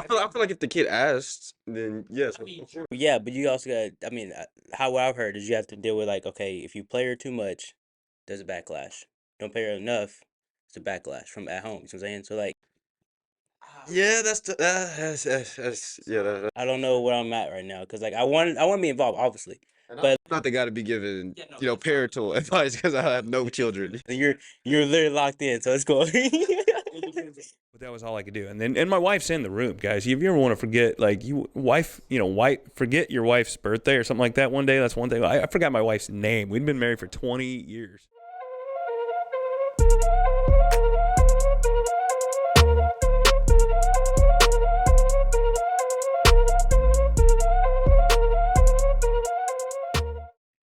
I feel like if the kid asked, then yes. Yeah, but you also got. I mean, how what I've heard is you have to deal with like, okay, if you play her too much, there's a backlash. Don't play her enough, it's a backlash from at home. You know what I'm saying? So like, Yeah, yeah. I don't know where I'm at right now because like I want to be involved, obviously, but Not the guy to be giving, parental advice because I have no children. you're literally locked in, so it's cool. But that was all I could do. And my wife's in the room, guys. If you ever want to forget, like forget your wife's birthday or something like that one day. That's one thing. I forgot my wife's name. We'd been married for 20 years.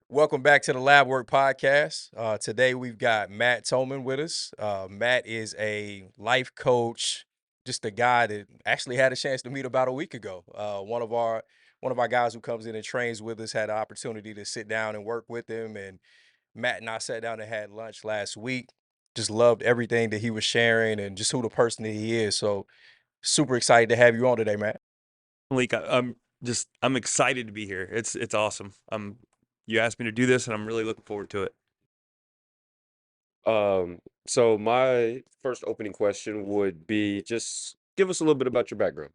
Welcome back to the Labwork podcast. Today we've got Matt Thomann with us. Matt is a life coach, just a guy that actually had a chance to meet about a week ago. One of our guys who comes in and trains with us had an opportunity to sit down and work with him, and Matt and I sat down and had lunch last week. Just loved everything that he was sharing and just who the person that he is. So super excited to have you on today, Matt. Malik, I'm excited to be here. It's awesome. You asked me to do this, and I'm really looking forward to it. So my first opening question would be just give us a little bit about your background.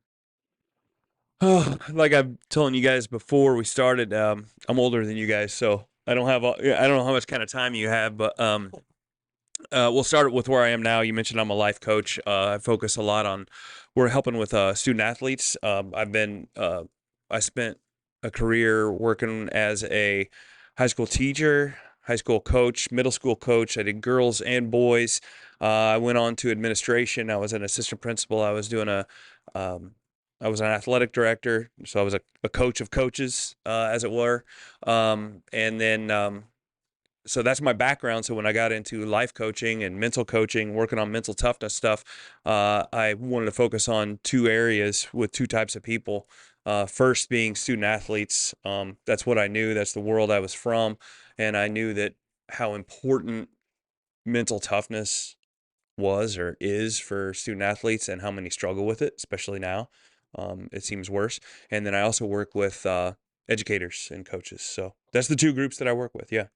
Like I've told you guys before we started, I'm older than you guys, so I don't know how much kind of time you have, but we'll start with where I am now. You mentioned I'm a life coach. I focus a lot on we're helping with student athletes. I spent a career working as a high school teacher, high school coach, middle school coach. I did girls and boys. I went on to administration. I was an assistant principal. Um, I was an athletic director, so I was a coach of coaches, as it were. And then so that's my background. So when I got into life coaching and mental coaching, working on mental toughness stuff, I wanted to focus on two areas with two types of people. First being student athletes. That's what I knew. That's the world I was from. And I knew that how important mental toughness was or is for student athletes and how many struggle with it, especially now. It seems worse. And then I also work with educators and coaches. So that's the two groups that I work with. Yeah.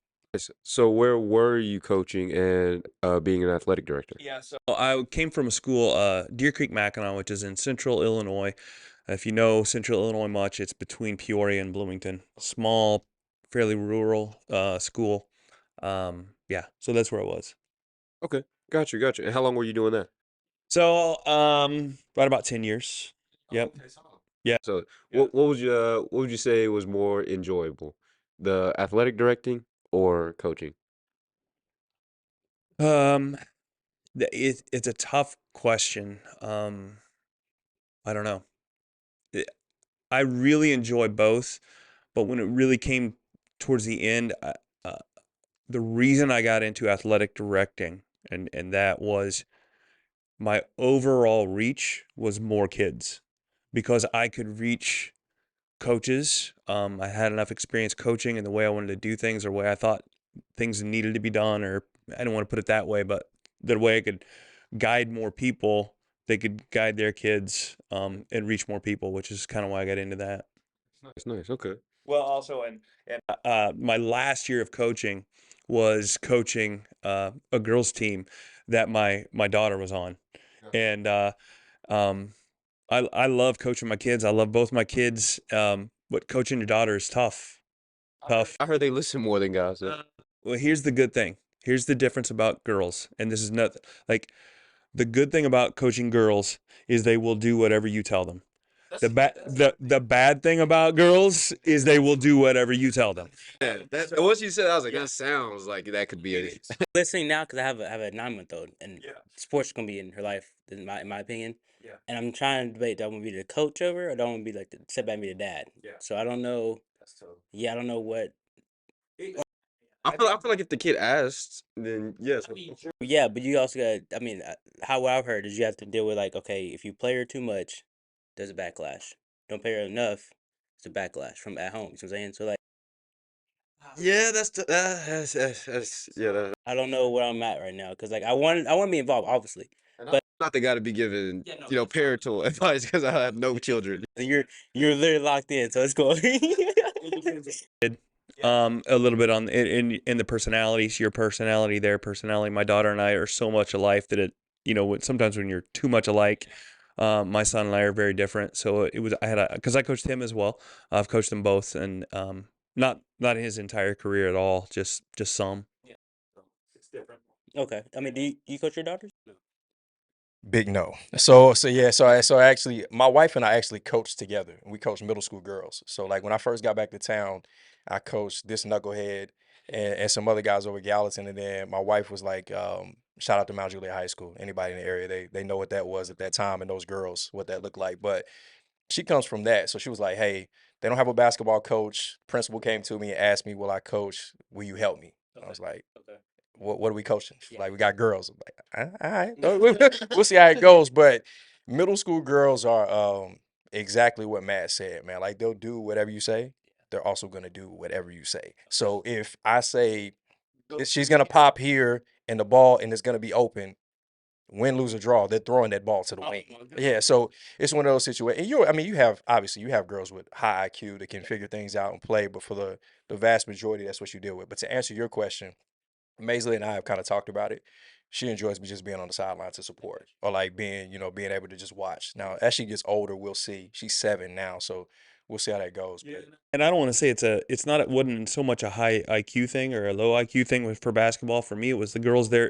So where were you coaching and being an athletic director? Yeah, so I came from a school, Deer Creek Mackinac, which is in central Illinois. If you know central Illinois much, it's between Peoria and Bloomington. Small, fairly rural school. Yeah, so that's where I was. Okay, got you. And how long were you doing that? So, right about 10 years. Yep. Yeah. So what would you say was more enjoyable, the athletic directing or coaching? Um, it's a tough question. I don't know. It- I really enjoy both, but when it really came towards the end, uh, the reason I got into athletic directing and that was my overall reach was more kids because I could reach coaches. I had enough experience coaching and the way I wanted to do things or the way I thought things needed to be done, or I don't want to put it that way, but the way I could guide more people, they could guide their kids and reach more people, which is kind of why I got into that. Nice. Okay. Well, also, my last year of coaching was coaching a girls' team that my daughter was on, and um, I love coaching my kids. I love both my kids. But coaching your daughter is tough. Tough. I heard they listen more than guys. Well, here's the good thing. Here's the difference about girls, and this is not like the good thing about coaching girls is they will do whatever you tell them. The bad thing about girls is they will do whatever you tell them. Yeah, once you said that, I was like, that sounds like that could be it. Listening now because I have a 9 month old and sports gonna be in her life in my opinion. Yeah. And I'm trying to debate do I want to be the coach over or do I want to be like the step back and be the dad. Yeah. So I don't know. That's tough. Yeah, I don't know what. I feel like if the kid asked, then yes. Yeah, but you also got. I mean, how what I've heard is you have to deal with like, okay, if you play her too much, there's a backlash. Don't play her enough, it's a backlash from at home. You know what I'm saying? So like, Yeah, yeah. I don't know where I'm at right now because like I want to be involved, obviously, but not the guy to be giving, parental advice because I have no children. You're literally locked in, so it's cool. A little bit on in the personalities, your personality, their personality. My daughter and I are so much alike that sometimes when you're too much alike, my son and I are very different. So because I coached him as well. I've coached them both, and not his entire career at all, just some. Yeah, it's different. Okay, I mean, do you coach your daughters? No. Big no. So actually, my wife and I actually coached together. We coached middle school girls. So like when I first got back to town, I coached this knucklehead and some other guys over at Gallatin, and then my wife was like, shout out to Mount Juliet High School. Anybody in the area, they know what that was at that time, and those girls what that looked like. But she comes from that, so she was like, hey, they don't have a basketball coach. Principal came to me and asked me, will I coach? Will you help me? I was like, Okay. what are we coaching? She's like, we got girls. I'm like, all right, we'll see how it goes. But middle school girls are exactly what Matt said, man. Like they'll do whatever you say. They're also gonna do whatever you say. So if I say she's gonna pop here and the ball and it's gonna be open, win, lose, or draw, they're throwing that ball to the wing. Yeah, so it's one of those situations. And you have girls with high IQ that can figure things out and play, but for the vast majority, that's what you deal with. But to answer your question, Maisley and I have kind of talked about it. She enjoys me just being on the sideline to support or like being able to just watch. Now, as she gets older, we'll see. She's 7 now, so we'll see how that goes. But And I don't want to say it wasn't so much a high IQ thing or a low IQ thing for basketball. For me, it was the girls. Their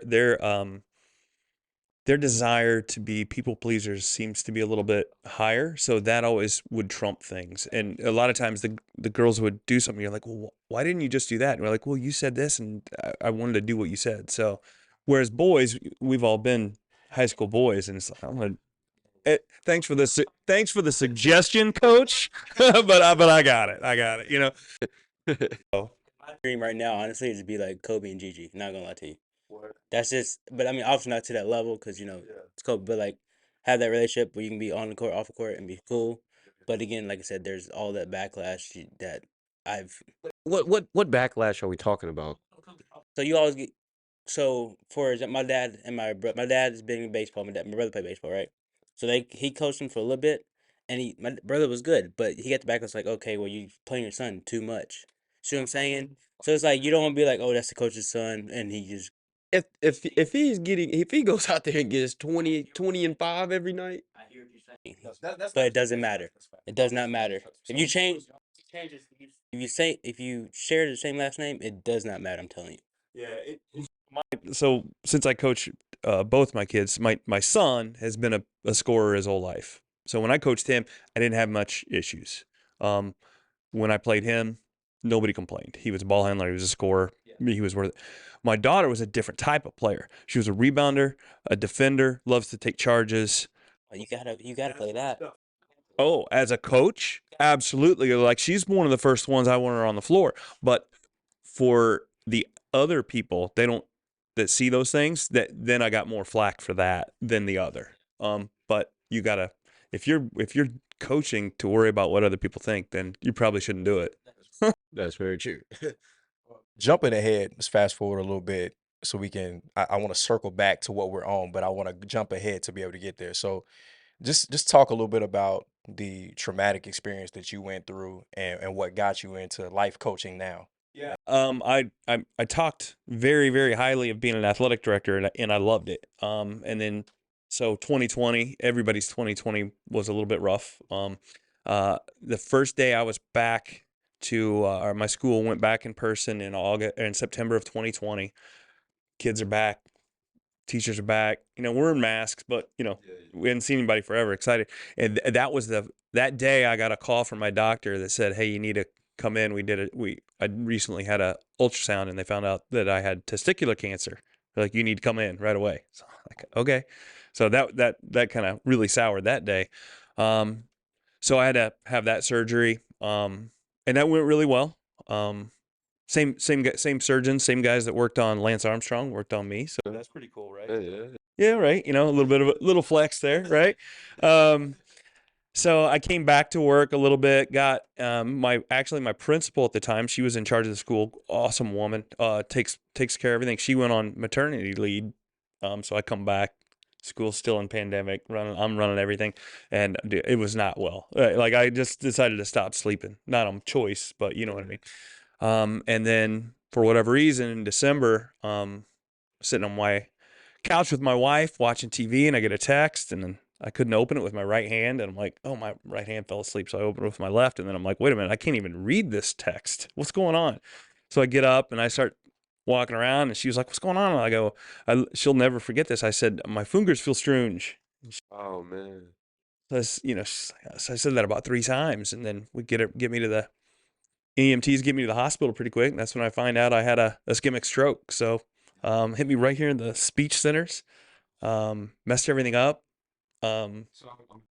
desire to be people pleasers seems to be a little bit higher, so that always would trump things. And a lot of times the girls would do something. You're like, well, why didn't you just do that? And we're like, well, you said this, and I wanted to do what you said. So, whereas boys, we've all been high school boys, and it's like, thanks for the suggestion, coach. but I got it. My dream right now, honestly, is to be like Kobe and Gigi. Not gonna lie to you. That's just, but I mean, obviously not to that level because it's Kobe, but like have that relationship where you can be on the court, off the court, and be cool. But again, like I said, there's all that backlash that I've. What backlash are we talking about? So you always get. So for example, my dad and my dad is big in baseball. My brother played baseball, right? So he coached him for a little bit, and my brother was good, but he got the backlash like, okay, well you playing your son too much. See what I'm saying? So it's like you don't want to be like, oh, that's the coach's son, and he just. If he goes out there and gets 20 and 5 every night, I hear what you're saying, but it doesn't matter. It does not matter. If you change, if you share the same last name, it does not matter. I'm telling you. Yeah. So since I coach both my kids, my son has been a scorer his whole life. So when I coached him, I didn't have much issues. When I played him, nobody complained. He was a ball handler. He was a scorer. He was worth it. My daughter was a different type of player. She was a rebounder, a defender, loves to take charges. You gotta play that. Oh, as a coach, absolutely. Like she's one of the first ones I want her on the floor. But for the other people, that see those things, then I got more flack for that than the other. But you gotta if you're coaching to worry about what other people think, then you probably shouldn't do it. that's very true. jumping ahead, let's fast forward a little bit so we can. I want to circle back to what we're on, but I want to jump ahead to be able to get there. So just talk a little bit about the traumatic experience that you went through and what got you into life coaching now. Yeah. I talked very, very highly of being an athletic director, and I loved it. And then so 2020, everybody's 2020 was a little bit rough. The first day I was back to or my school went back in person in September of 2020. Kids are back, teachers are back. We're in masks, but we hadn't seen anybody forever. Excited, and that day I got a call from my doctor that said, "Hey, you need to come in." I recently had a ultrasound, and they found out that I had testicular cancer. They're like, "You need to come in right away." So I'm like, okay. So that kind of really soured that day. So I had to have that surgery, and that went really well. Same surgeons, same guys that worked on Lance Armstrong worked on me. So that's pretty cool, right? Yeah. Yeah, right. A little bit of a little flex there, right? So I came back to work a little bit. Got my principal at the time. She was in charge of the school. Awesome woman. Takes care of everything. She went on maternity leave. So I come back School's still in pandemic. I'm running everything, and it was not well. Like I just decided to stop sleeping, not on choice, but you know what I mean. And then for whatever reason in December, sitting on my couch with my wife watching TV, and I get a text, and then I couldn't open it with my right hand, and I'm like, oh, my right hand fell asleep, so I opened it with my left, and then I'm like, wait a minute, I can't even read this text. What's going on? So I get up and I start walking around, and she was like, what's going on? And I go, she'll never forget this. I said, my fingers feel strange. Oh man. So I said that about 3 times, and then we get me to the EMTs, get me to the hospital pretty quick, and that's when I find out I had a ischemic stroke. So hit me right here in the speech centers, messed everything up. Did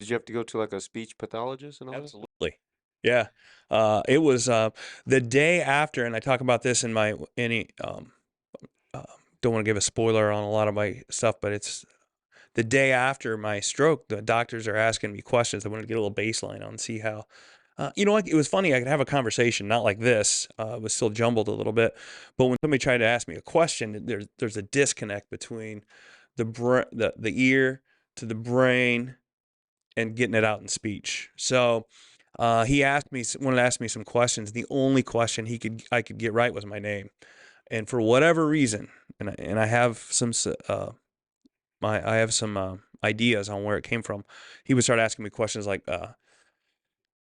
you have to go to like a speech pathologist and all that? Absolutely. Yeah. It was the day after, and I talk about this in my don't want to give a spoiler on a lot of my stuff, but it's the day after my stroke. The doctors are asking me questions. I wanted to get a little baseline on, see how. Like it was funny. I could have a conversation, not like this. It was still jumbled a little bit, but when somebody tried to ask me a question, there's a disconnect between the ear to the brain and getting it out in speech. So he wanted to ask me some questions. The only question I could get right was my name, and for whatever reason, and I have some ideas on where it came from. He would start asking me questions like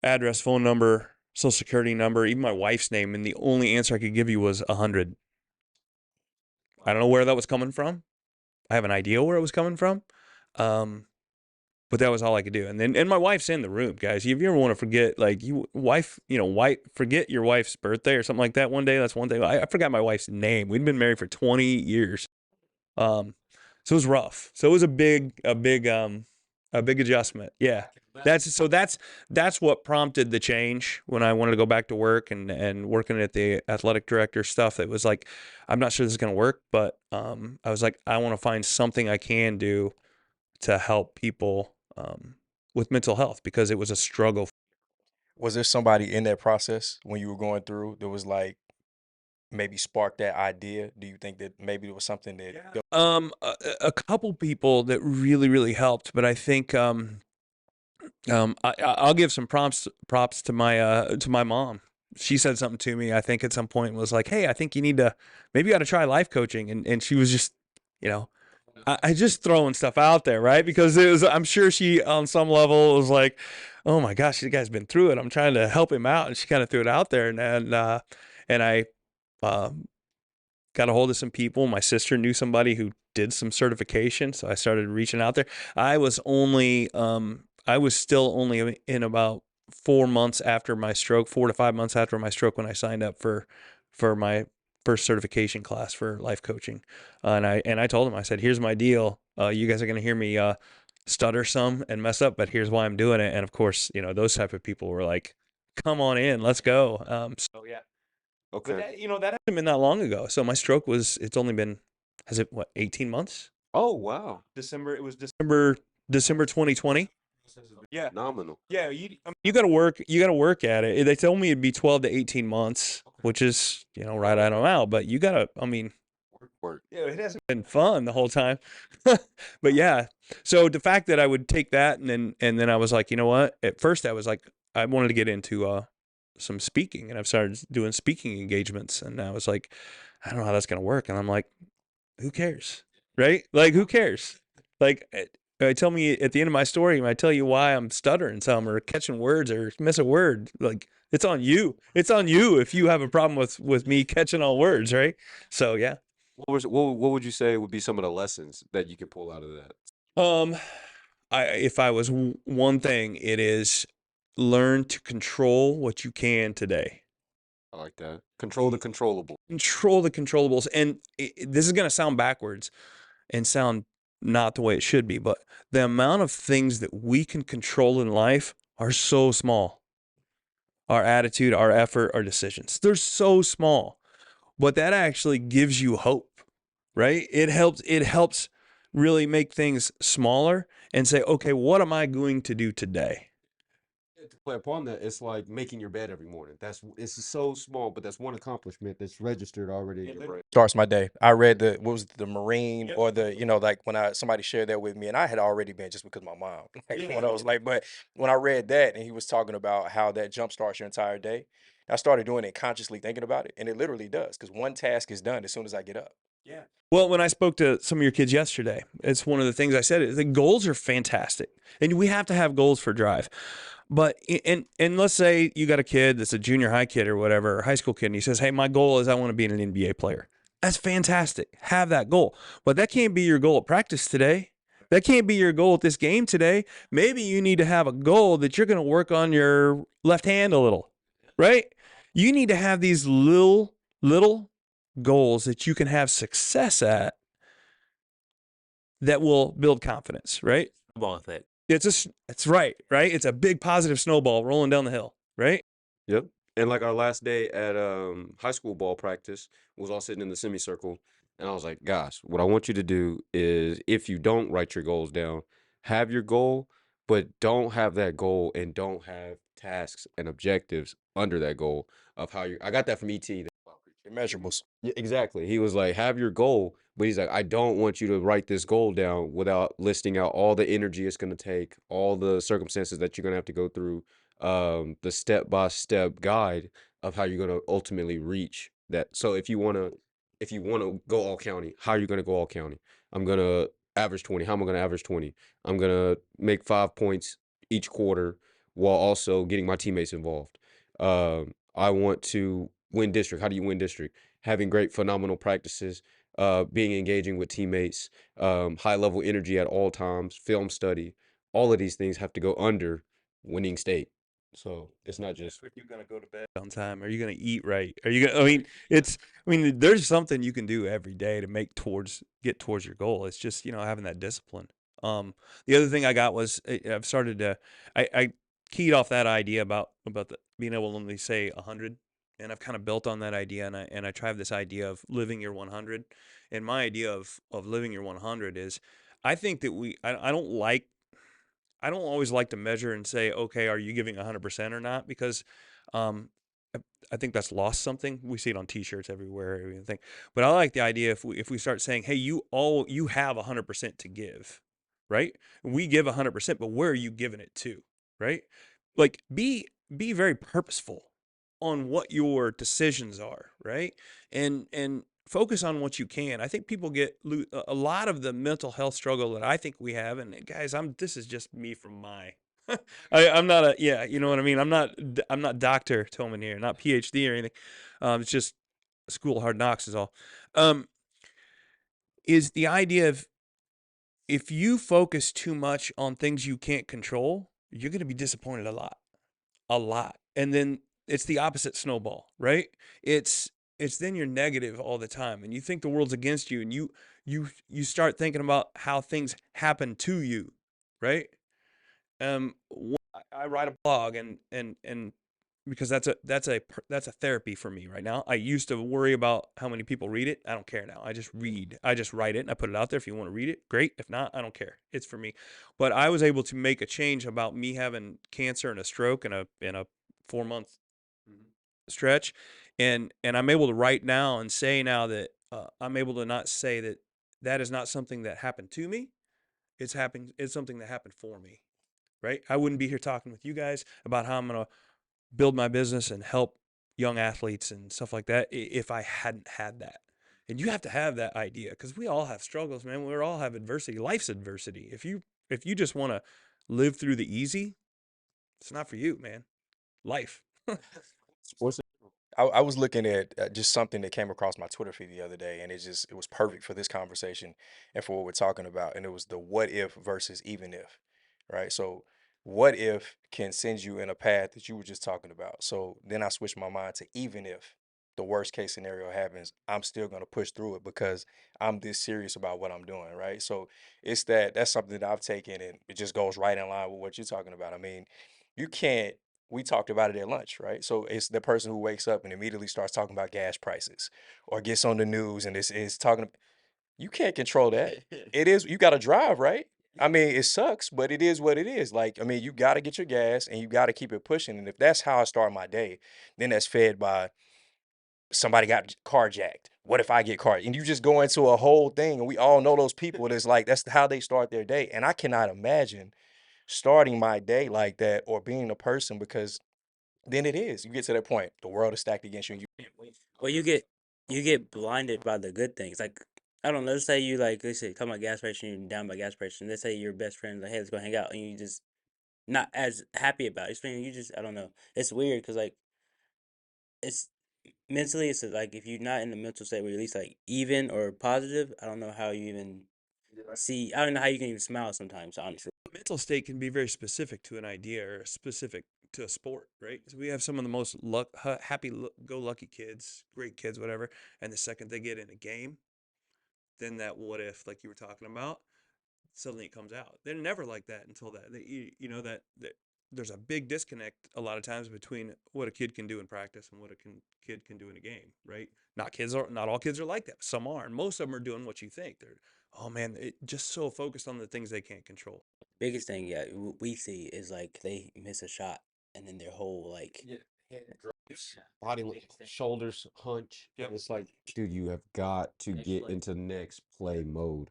address, phone number, social security number, even my wife's name, and the only answer I could give you was 100. I don't know where that was coming from. I have an idea where it was coming from. But that was all I could do. And my wife's in the room, guys. If you ever want to forget, like forget your wife's birthday or something like that one day, that's one thing. I forgot my wife's name. We'd been married for 20 years. So it was rough. So it was a big adjustment. Yeah. That's what prompted the change when I wanted to go back to work and working at the athletic director stuff. It was like, I'm not sure this is going to work, but I was like, I want to find something I can do to help people with mental health, because it was a struggle. Was there somebody in that process when you were going through that was like maybe sparked that idea? Do you think that maybe there was something that A couple people that really, really helped, but I think I'll give some props to my mom. She said something to me, I think at some point, was like, hey, I think maybe you ought to try life coaching. And she was just, I just throwing stuff out there, right? Because I'm sure she on some level was like, oh my gosh, this guy's been through it. I'm trying to help him out. And she kind of threw it out there. And I got a hold of some people. My sister knew somebody who did some certification, so I started reaching out there. I was still only in about 4 months after my stroke, 4 to 5 months after my stroke, when I signed up for my first certification class for life coaching. And I told them, I said, here's my deal. You guys are going to hear me stutter some and mess up, but here's why I'm doing it. And of course, those type of people were like, come on in, let's go. So yeah. Okay. But that hasn't been that long ago. So my stroke it's only been, 18 months? Oh wow. It was December 2020. Yeah. Phenomenal. Yeah, you got to work at it. They told me it'd be 12 to 18 months, which is, right out of out, but you got to, Work. yeah, it hasn't been fun the whole time. But yeah. So the fact that I would take that and then I was like, you know what? At first I was like, I wanted to get into some speaking, and I've started doing speaking engagements, and I was like, I don't know how that's going to work. And I'm like, who cares? Right? Like, who cares? Like, tell me at the end of my story, when I tell you why I'm stuttering some or catching words or miss a word, like, it's on you. It's on you if you have a problem with me catching all words, right? So yeah. What would you say would be some of the lessons that you can pull out of that? If I was one thing, it is learn to control what you can today. I like that. Control the controllable. Control the controllables. And this is going to sound backwards and sound not the way it should be, but the amount of things that we can control in life are so small. Our attitude, our effort, our decisions, they're so small, but that actually gives you hope, right? It helps really make things smaller and say, okay, what am I going to do today? To play upon that, it's like making your bed every morning. It's so small, but that's one accomplishment that's registered already in your brain. Starts my day. I read what was it, the Marine or like when somebody shared that with me, and I had already been just because my mom, like when I was like, but when I read that and he was talking about how that jump starts your entire day, I started doing it consciously thinking about it, and it literally does because one task is done as soon as I get up. Yeah. Well, when I spoke to some of your kids yesterday, it's one of the things I said is the goals are fantastic, and we have to have goals for drive. But and let's say you got a kid that's a junior high kid or whatever, or high school kid, and he says, "Hey, my goal is I want to be an NBA player." That's fantastic. Have that goal, but that can't be your goal at practice today. That can't be your goal at this game today. Maybe you need to have a goal that you're going to work on your left hand a little, right? You need to have these little goals that you can have success at that will build confidence, right? Ball effect. It's right? It's a big positive snowball rolling down the hill, right? Yep. And like our last day at high school ball practice, we was all sitting in the semicircle, and I was like, guys, what I want you to do is if you don't write your goals down, have your goal, but don't have that goal and don't have tasks and objectives under that goal of how you I got that from ET. Immeasurables. Yeah, exactly. He was like, have your goal, but he's like, I don't want you to write this goal down without listing out all the energy it's going to take, all the circumstances that you're going to have to go through, the step-by-step guide of how you're going to ultimately reach that. So if you want to go all county, how are you going to go all county? I'm going to average 20. How am I going to average 20? I'm going to make 5 points each quarter while also getting my teammates involved. I want to win district. How do you win district? Having great, phenomenal practices, being engaging with teammates, high level energy at all times, film study. All of these things have to go under winning state. So it's not just Are you gonna go to bed on time? Are you gonna eat right? Are you gonna? I mean, there's something you can do every day to get towards your goal. It's just having that discipline. The other thing I got was I've started to I keyed off that idea about being able to only say 100, and I've kind of built on that idea, and I tried this idea of living your 100. And my idea of living your 100 is, I think that I don't always like to measure and say, okay, are you giving 100% or not? Because um, I, I think that's lost something. We see it on T-shirts everywhere, everything. But I like the idea if we start saying, hey, you have 100% to give, right? We give 100%, but where are you giving it to, right? Like be very purposeful on what your decisions are, right? And focus on what you can. I think people get a lot of the mental health struggle that I think we have. And guys, this is just me from my. I'm not you know what I mean. I'm not Dr. Thomann here, not PhD or anything. It's just school of hard knocks is all. Is the idea of if you focus too much on things you can't control, you're going to be disappointed a lot. And then it's the opposite snowball, right? It's then you're negative all the time, and you think the world's against you, and you start thinking about how things happen to you, right? I write a blog, and because that's a therapy for me right now. I used to worry about how many people read it. I don't care now. I just read. I just write it and I put it out there. If you want to read it, great. If not, I don't care. It's for me. But I was able to make a change about me having cancer and a stroke in a 4-month stretch, and I'm able to write now and say now that I'm able to not say that is not something that happened to me. It's something that happened for me, right? I wouldn't be here talking with you guys about how I'm going to build my business and help young athletes and stuff like that if I hadn't had that. And you have to have that idea because we all have struggles, man. We all have adversity. Life's adversity. If you just want to live through the easy, it's not for you, man. Life. sports. I was looking at just something that came across my Twitter feed the other day, and it was perfect for this conversation and for what we're talking about. And it was the what if versus even if, right? So, what if can send you in a path that you were just talking about. So then I switched my mind to even if the worst case scenario happens, I'm still going to push through it because I'm this serious about what I'm doing, right? So that's something that I've taken, and it just goes right in line with what you're talking about. I mean, you can't we talked about it at lunch, right? So it's the person who wakes up and immediately starts talking about gas prices or gets on the news and is talking. You can't control that. It is, you got to drive, right? I mean, it sucks, but it is what it is. Like, I mean, you got to get your gas and you got to keep it pushing. And if that's how I start my day, then that's fed by somebody got carjacked. What if I get carjacked? And you just go into a whole thing, and we all know those people that's like that's how they start their day. And I cannot imagine starting my day like that or being a person because then it is. You get to that point, the world is stacked against you, and you can't win. Well, you get blinded by the good things. Like I don't know. Let's say you like they say talking about gas prices, and you're down by gas prices. And let's say your best friend like, hey, let's go hang out, and you just not as happy about it. You just I don't know. It's weird because like it's mentally it's like if you're not in the mental state where you're at least like even or positive. I don't know how you even see. I don't know how you can even smile sometimes. Honestly, Mental state can be very specific to an idea or specific to a sport, right? So we have some of the most happy go lucky kids, great kids, whatever. And the second they get in a game, then that what if, like you were talking about, suddenly it comes out. They're never like that until that. You know that there's a big disconnect a lot of times between what a kid can do in practice and what a kid can do in a game, right? Not all kids are like that. Some are, and most of them are doing what you think. They're oh man, just so focused on the things they can't control. biggest thing yeah we see is like they miss a shot and then their whole like Head drops, body, shoulders hunch. Yep. It's like, dude, you have got to get into next play mode.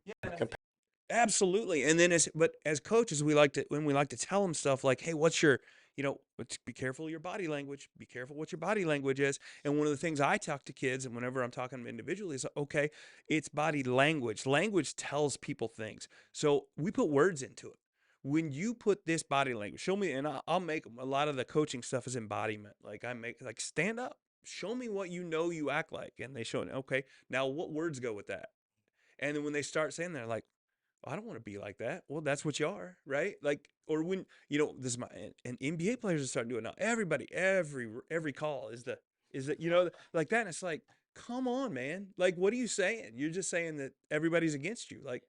Absolutely. And then as coaches, we like to tell them stuff like, hey, what's your, be careful of your body language. Be careful what your body language is. And one of the things I talk to kids, and whenever I'm talking to them individually, is okay, it's body language. Language tells people things. So we put words into it. When you put this body language, show me, and I'll make a lot of the coaching stuff is embodiment. Like stand up, show me what you act like, and they show it. Okay, now what words go with that? And then when they start saying that, like, I don't want to be like that. Well, that's what you are, right? Like, or when this is my and NBA players are starting to do it now. Everybody, every call is that like that. And it's like, come on, man. Like, what are you saying? You're just saying that everybody's against you. Like,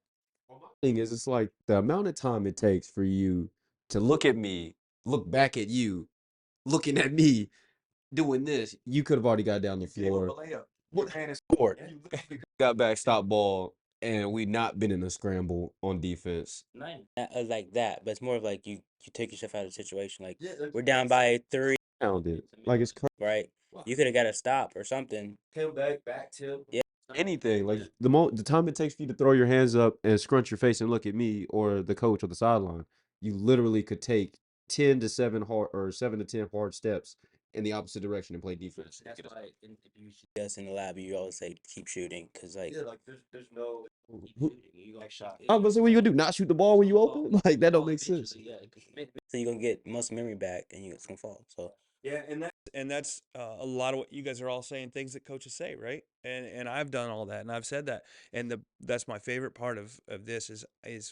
Thing is, it's like the amount of time it takes for you to look at me, look back at you, looking at me, doing this. You could have already got down the floor, Sport. got back, stop ball, and we not been in a scramble on defense. like that, but it's more of like you take yourself out of the situation. Like we're down by 3, Pounded. Like it's crazy. right? You could have got a stop or something. Yeah, Anything. Like the time it takes for you to throw your hands up and scrunch your face and look at me or the coach or the sideline, you literally could take 10 to 7 hard or 7 to 10 hard steps in the opposite direction and play defense. us in the lab, you always say keep shooting because like I was gonna say, what you gonna do? Not shoot the ball when you open? Like that don't make sense. so you're gonna get muscle memory back and it's gonna fall. So yeah, and that's a lot of what you guys are all saying, things that coaches say, right? And I've done all that, and I've said that, and that's my favorite part of this is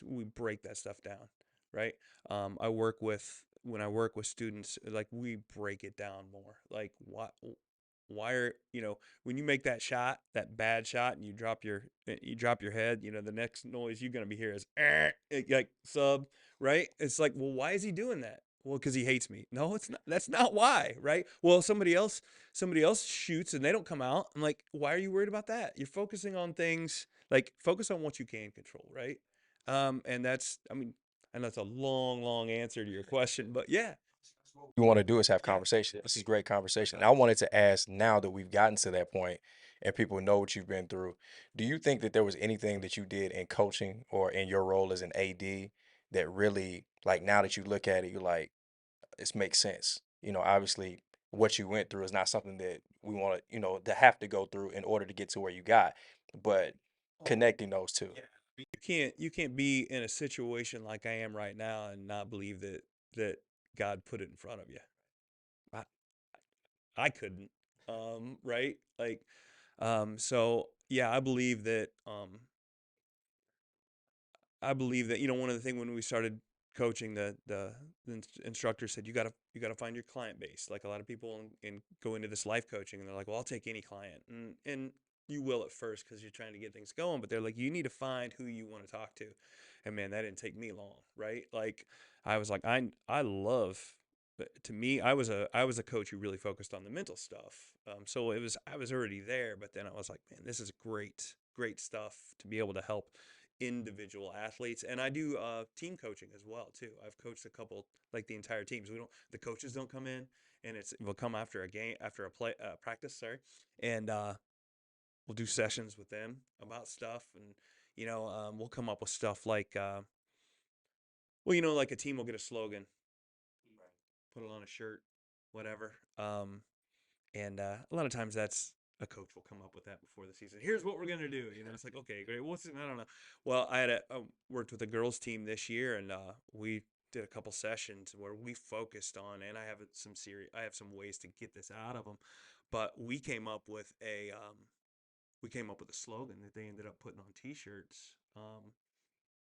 we break that stuff down, right? I work with when I work with students, like we break it down more, like why are when you make that shot, that bad shot, and you drop your head, the next noise you're gonna be hear is like sub, right? It's like, well, why is he doing that? Well, because he hates me. No, it's not. That's not why, right? Well, somebody else shoots and they don't come out. I'm like, why are you worried about that? You're focusing on things like focus on what you can control, right? And and that's a long, long answer to your question, but yeah, We want to do is have conversation. This is great conversation. And I wanted to ask now that we've gotten to that point and people know what you've been through, do you think that there was anything that you did in coaching or in your role as an AD that really, like now that you look at it, you're like, this makes sense? Obviously what you went through is not something that we want to, to have to go through in order to get to where you got, but connecting those two. you can't be in a situation like I am right now and not believe that God put it in front of you. I, I couldn't, right? Like, so yeah, I believe that one of the things when we started coaching, the instructor said you gotta find your client base. Like a lot of people go into this life coaching and they're like, well, I'll take any client, and you will at first because you're trying to get things going. But they're like, you need to find who you want to talk to, and man, that didn't take me long, right? Like I was like, I love. But to me, I was a coach who really focused on the mental stuff. So I was already there, but then I was like, man, this is great stuff to be able to help individual athletes, and I do team coaching as well too. I've coached a couple, like the entire teams. The coaches don't come in, and we'll come after a game, after a practice, sorry, and we'll do sessions with them about stuff, and we'll come up with stuff like, like a team will get a slogan, put it on a shirt, whatever. And a lot of times that's a coach will come up with that before the season. Here's what we're gonna do. It's like, okay, great. What's it? I don't know. Well, I worked with a girls team this year, and we did a couple sessions where we focused on, and I have some ways to get this out of them, but we came up with a slogan that they ended up putting on T-shirts,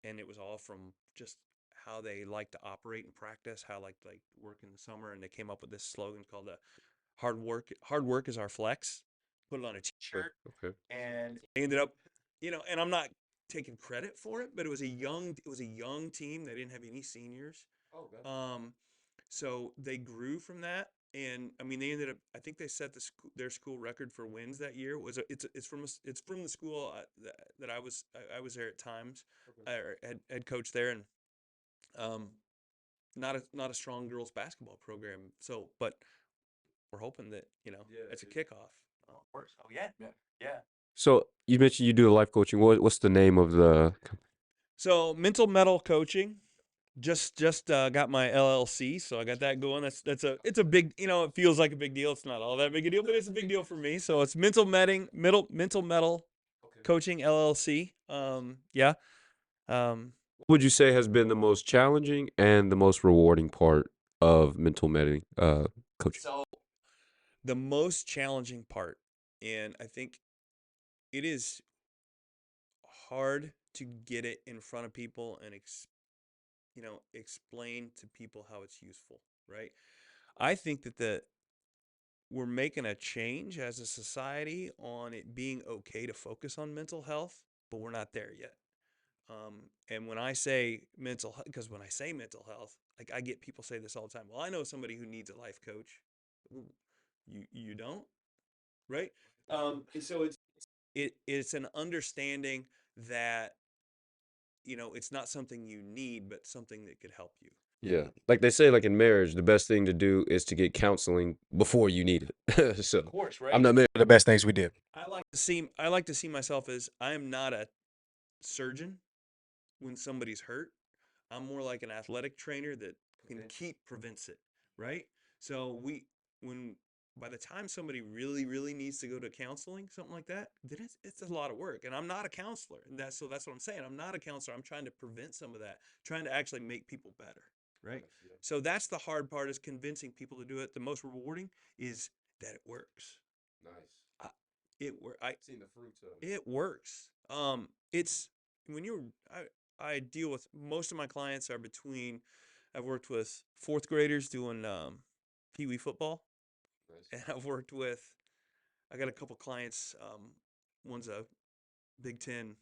and it was all from just how they like to operate and practice, how like work in the summer, and they came up with this slogan called hard work is our flex. Put it on a T-shirt, Okay. and they ended up, and I'm not taking credit for it, but it was a young team. They didn't have any seniors. Oh, God. So they grew from that, and I mean, they ended up. I think they set their school record for wins that year. It's from the school that I was there at times. Okay. I head coach there, and not a strong girls basketball program. So, but we're hoping that it's a kickoff. Of course. Oh yeah. So you mentioned you do life coaching. What's the name of the company? So mental metal coaching. Just got my LLC, so I got that going. It's a big, it feels like a big deal. It's not all that big a deal, but it's a big deal for me. So it's mental metal coaching LLC. Yeah. What would you say has been the most challenging and the most rewarding part of mental coaching? So the most challenging part, and I think it is hard to get it in front of people and explain to people how it's useful, right? I think that we're making a change as a society on it being okay to focus on mental health, but we're not there yet. And when I say mental health, because when I say mental health, like I get people say this all the time. Well, I know somebody who needs a life coach. You don't, right? And so it's an understanding that it's not something you need, but something that could help you. Yeah. Like they say, like in marriage, the best thing to do is to get counseling before you need it. So Of course, right? I'm not married. The best things we did. I like to see myself as I am not a surgeon when somebody's hurt. I'm more like an athletic trainer that prevents it, right? So when by the time somebody really, really needs to go to counseling, something like that, then it's a lot of work. And I'm not a counselor. And that's what I'm saying. I'm not a counselor. I'm trying to prevent some of that, trying to actually make people better, right? So that's the hard part, is convincing people to do it. The most rewarding is that it works. Nice. Seen the fruits of it. It works. It's when I deal with, most of my clients are between, I've worked with fourth graders doing Pee Wee football. Nice. And I got a couple clients. One's a Big Ten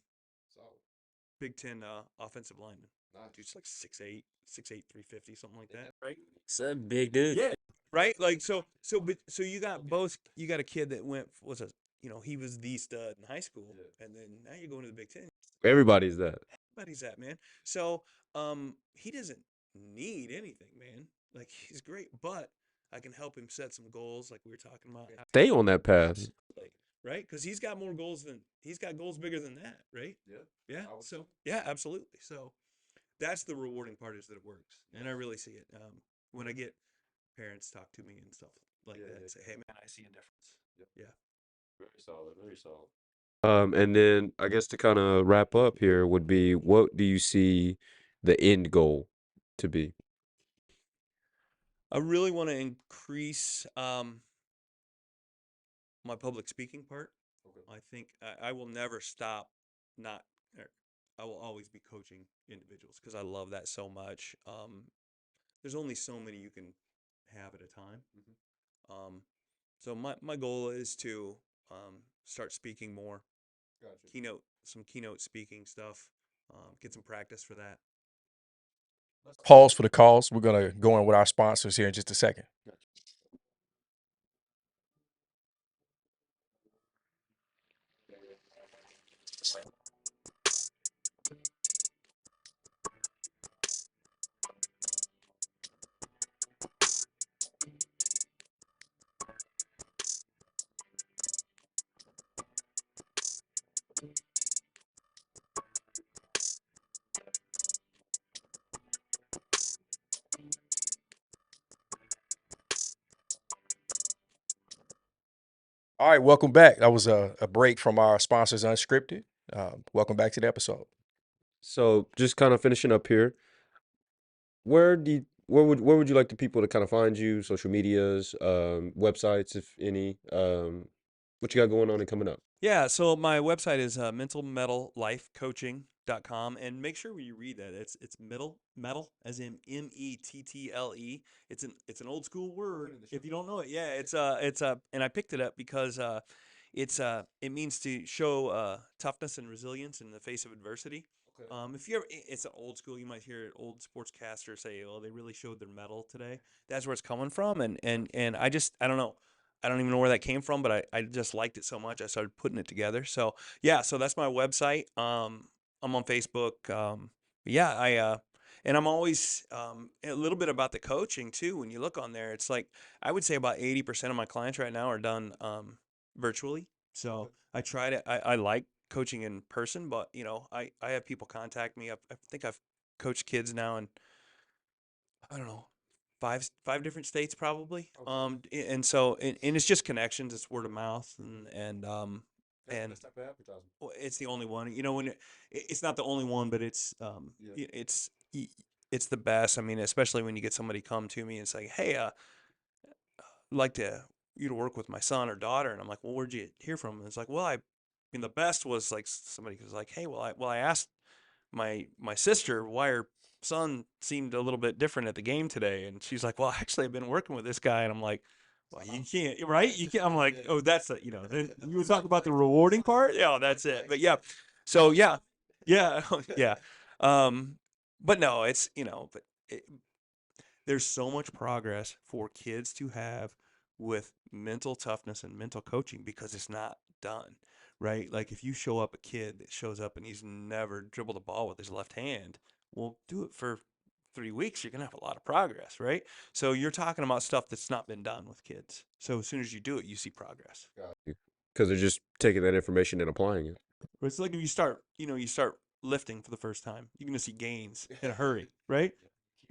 offensive lineman. Nice. Dude's like 6'8", 350, something like that, right? It's a big dude. Yeah, right. Like so you got both. You got a kid that he was the stud in high school, and then now you're going to the Big Ten. Everybody's that. Everybody's that, man. So he doesn't need anything, man. Like, he's great, but I can help him set some goals, like we were talking about. Stay on that path. Right? Because he's got goals bigger than that, right? Yeah. Yeah. So yeah, absolutely. So that's the rewarding part, is that it works, and I really see it when I get parents talk to me and stuff like that. And say, hey, man, I see a difference. Yep. Yeah. Very solid. Very solid. And then I guess to kind of wrap up here would be, what do you see the end goal to be? I really want to increase my public speaking part. Okay. I think I will never stop. I will always be coaching individuals because I love that so much. There's only so many you can have at a time. Mm-hmm. So my goal is to start speaking more. Gotcha. Keynote speaking stuff. Get some practice for that. Pause for the calls. We're going to go in with our sponsors here in just a second. Gotcha. All right, welcome back. That was a break from our sponsors, Unscripted. Welcome back to the episode. So just kind of finishing up here, where would you like the people to kind of find you? Social medias, websites, if any. What you got going on and coming up? Yeah, so my website is mentalmetallifecoaching.com, and make sure you read that. It's metal as in METTLE. It's an old school word if you don't know it. Yeah, it's and I picked it up because it means to show toughness and resilience in the face of adversity. Okay. If you ever, it's an old school. You might hear old sportscasters say, "Oh, they really showed their metal today." That's where it's coming from, and I don't know. I don't even know where that came from, but I just liked it so much I started putting it together. So yeah, so that's my website. I'm on Facebook. Yeah, and I'm always a little bit about the coaching too. When you look on there, it's like I would say about 80% of my clients right now are done virtually. So Okay. I try to I like coaching in person, but I have people contact me. I think I've coached kids now in I don't know, five different states probably. Okay. And so and it's just connections. It's word of mouth and That's the and best type of advertisement. well, it's the only one. When it's not the only one, but Yeah. it's the best. I mean, especially when you get somebody come to me and say, "Hey, I'd like you to work with my son or daughter," and I'm like, "Well, where'd you hear from?" And it's like, "Well, I mean, the best was like somebody was like, "Hey, I asked my sister why her son seemed a little bit different at the game today," and she's like, "Well, actually, I've been working with this guy," and I'm like, "Well, you can't, right? You can't." I'm like, "Oh, that's then you would talk about the rewarding part, yeah, that's it." But yeah, so yeah, yeah, but no, it's but there's so much progress for kids to have with mental toughness and mental coaching because it's not done, right? Like if you show up a kid that shows up and he's never dribbled a ball with his left hand, well, do it for 3 weeks, you're gonna have a lot of progress, right? So you're talking about stuff that's not been done with kids. So as soon as you do it, you see progress. Because they're just taking that information and applying it. It's like if you start lifting for the first time, you're gonna see gains in a hurry, right?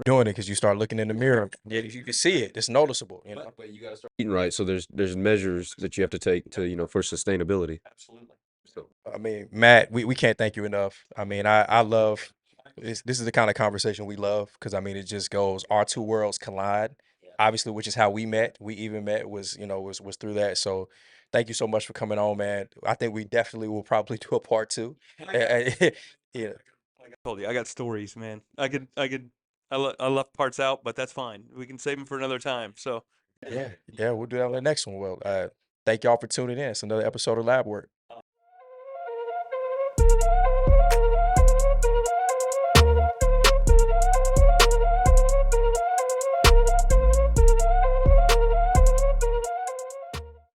Doing it because you start looking in the mirror. Yeah, you can see it. It's noticeable. But you gotta start eating right. So there's measures that you have to take to for sustainability. Absolutely. So I mean, Matt, we can't thank you enough. I mean, I love this is the kind of conversation we love because I mean it just goes our two worlds collide. Obviously, which is how we met. We even met was through that. So thank you so much for coming on, man. I think we definitely will probably do a part two. Yeah. Like I told you, I got stories, man. I left parts out, but that's fine. We can save them for another time. So Yeah, we'll do that on the next one. Well, thank y'all for tuning in. It's another episode of Lab Work.